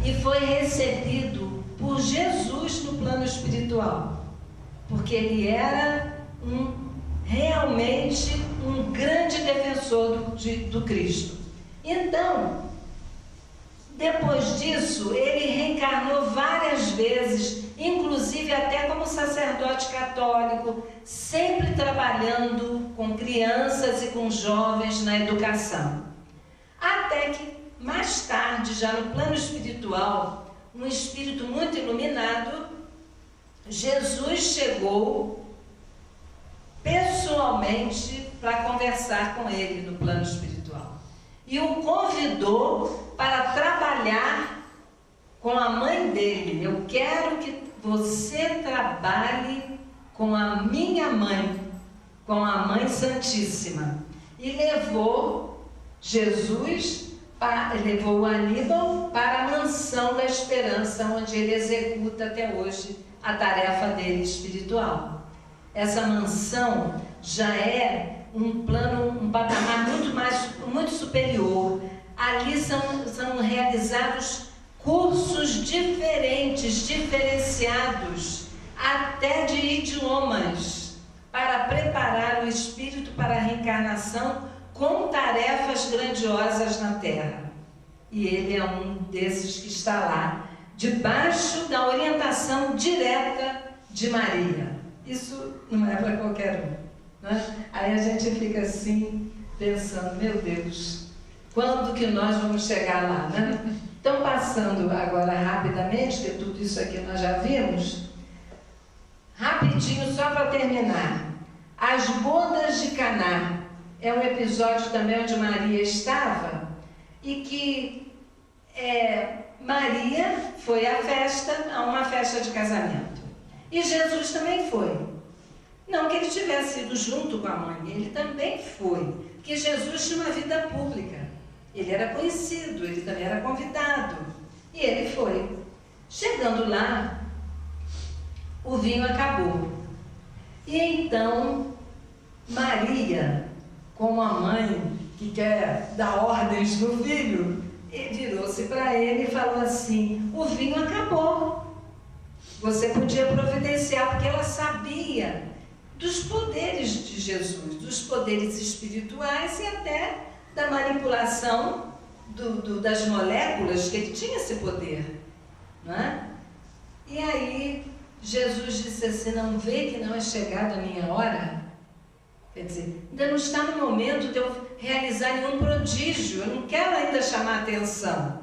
E foi recebido por Jesus no plano espiritual, porque ele era realmente um grande defensor do Cristo. Então, depois disso, ele reencarnou várias vezes, inclusive até como sacerdote católico, sempre trabalhando com crianças e com jovens na educação. Até que, mais tarde, já no plano espiritual, um espírito muito iluminado, Jesus chegou pessoalmente para conversar com ele no plano espiritual e o convidou para trabalhar com a mãe dele. Eu quero que você trabalhe com a minha mãe, com a Mãe Santíssima. E levou levou o Aníbal para a Mansão da Esperança, onde ele executa até hoje a tarefa dele espiritual. Essa mansão já é um patamar muito superior. Ali são realizados cursos diferenciados, até de idiomas, para preparar o espírito para a reencarnação com tarefas grandiosas na Terra. E ele é um desses que está lá, debaixo da orientação direta de Maria. Isso não é para qualquer um, né? Aí a gente fica assim, pensando, meu Deus, quando que nós vamos chegar lá, né? Então, passando agora rapidamente, que tudo isso aqui nós já vimos, rapidinho, só para terminar. As bodas de Caná é um episódio também onde Maria estava e que Maria foi a uma festa de casamento. E Jesus também foi. Não que ele tivesse ido junto com a mãe, ele também foi. Porque Jesus tinha uma vida pública. Ele era conhecido, ele também era convidado. E ele foi. Chegando lá, o vinho acabou. E então, Maria, como a mãe que quer dar ordens no filho, virou-se para ele e falou assim: o vinho acabou. Você podia providenciar, porque ela sabia dos poderes de Jesus, dos poderes espirituais e até da manipulação das moléculas, que ele tinha esse poder, não é? E aí Jesus disse assim: não vê que não é chegada a minha hora? Quer dizer, ainda não está no momento de eu realizar nenhum prodígio, eu não quero ainda chamar a atenção.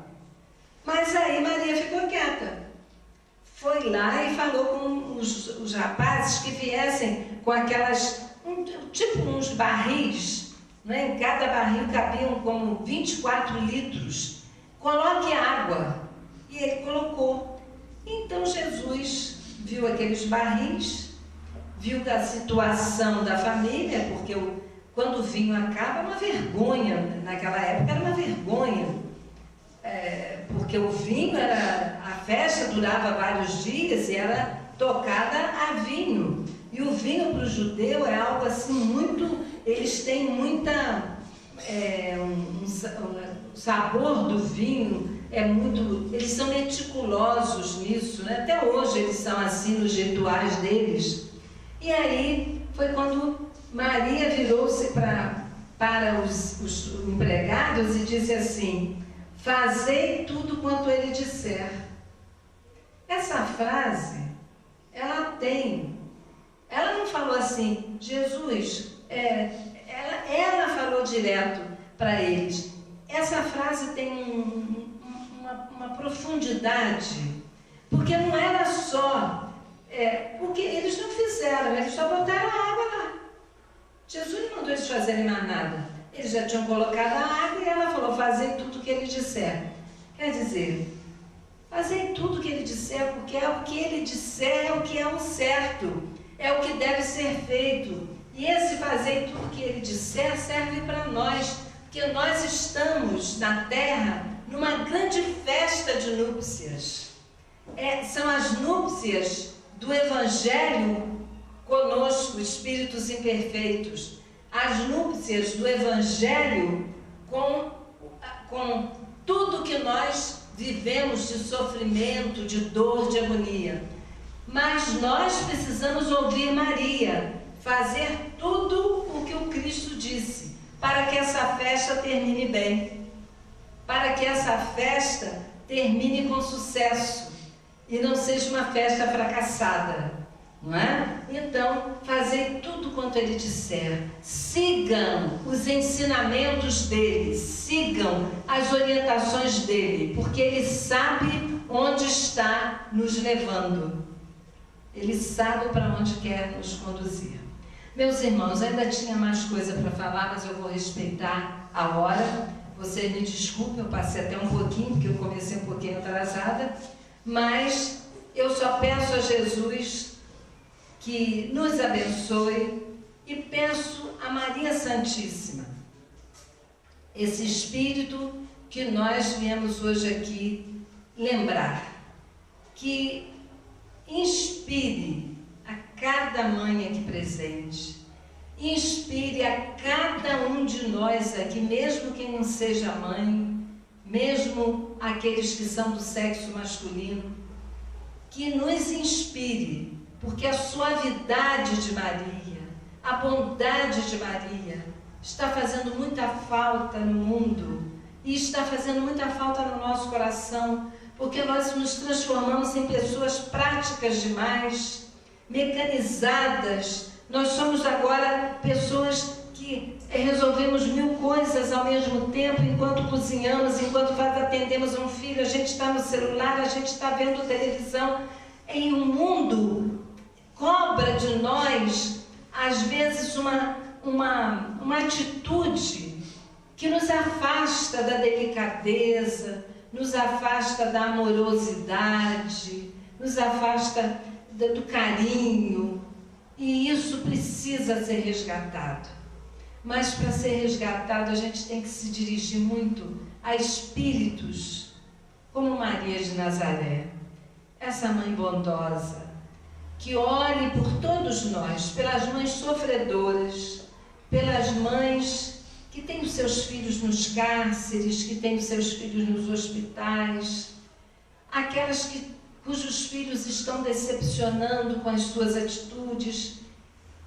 Mas aí Maria ficou quieta. Foi lá e falou com os rapazes que viessem com aquelas, tipo uns barris, né? Em cada barril cabiam como 24 litros. Coloque água. E ele colocou. Então Jesus viu aqueles barris, viu a situação da família, porque quando o vinho acaba é uma vergonha, naquela época era uma vergonha. Porque o vinho a festa durava vários dias e era tocada a vinho. E o vinho para o judeu é algo assim muito, eles têm muita, o sabor do vinho é muito, eles são meticulosos nisso, né? Até hoje eles são assim nos rituais deles. E aí foi quando Maria virou-se para os empregados e disse assim: fazei tudo quanto ele disser. Essa frase, ela não falou assim, Jesus, ela falou direto para eles. Essa frase tem uma profundidade, porque não era só, porque eles não fizeram, eles só botaram a água lá. Jesus não mandou eles fazerem mais nada. Eles já tinham colocado a água e ela falou: fazei tudo o que ele disser. Quer dizer, fazei tudo o que ele disser, porque é o que ele disser, é o que é o certo, é o que deve ser feito. E esse fazei tudo o que ele disser serve para nós, porque nós estamos na terra numa grande festa de núpcias. São as núpcias do Evangelho conosco, espíritos imperfeitos. As núpcias do Evangelho com tudo que nós vivemos de sofrimento, de dor, de agonia. Mas nós precisamos ouvir Maria, fazer tudo o que o Cristo disse, para que essa festa termine bem, para que essa festa termine com sucesso e não seja uma festa fracassada. Não é? Então, fazei tudo quanto ele disser. Sigam os ensinamentos dele, sigam as orientações dele, porque ele sabe onde está nos levando. Ele sabe para onde quer nos conduzir. Meus irmãos, ainda tinha mais coisa para falar, mas eu vou respeitar a hora. Vocês me desculpem, eu passei até um pouquinho, porque eu comecei um pouquinho atrasada, mas eu só peço a Jesus que nos abençoe e peço a Maria Santíssima, esse Espírito que nós viemos hoje aqui lembrar, que inspire a cada mãe aqui presente, inspire a cada um de nós aqui, mesmo quem não seja mãe, mesmo aqueles que são do sexo masculino, que nos inspire, porque a suavidade de Maria, a bondade de Maria está fazendo muita falta no mundo e está fazendo muita falta no nosso coração, porque nós nos transformamos em pessoas práticas demais, mecanizadas. Nós somos agora pessoas que resolvemos 1000 coisas ao mesmo tempo, enquanto cozinhamos, enquanto atendemos um filho, a gente está no celular, a gente está vendo televisão. Em um mundo cobra de nós, às vezes, uma atitude que nos afasta da delicadeza, nos afasta da amorosidade, nos afasta do carinho, e isso precisa ser resgatado. Mas para ser resgatado, a gente tem que se dirigir muito a espíritos, como Maria de Nazaré, essa mãe bondosa, que ore por todos nós, pelas mães sofredoras, pelas mães que têm os seus filhos nos cárceres, que têm os seus filhos nos hospitais, aquelas cujos filhos estão decepcionando com as suas atitudes.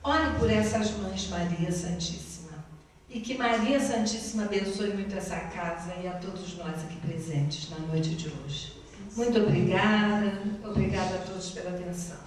Ore por essas mães, Maria Santíssima. E que Maria Santíssima abençoe muito essa casa e a todos nós aqui presentes na noite de hoje. Muito obrigada. Obrigada a todos pela atenção.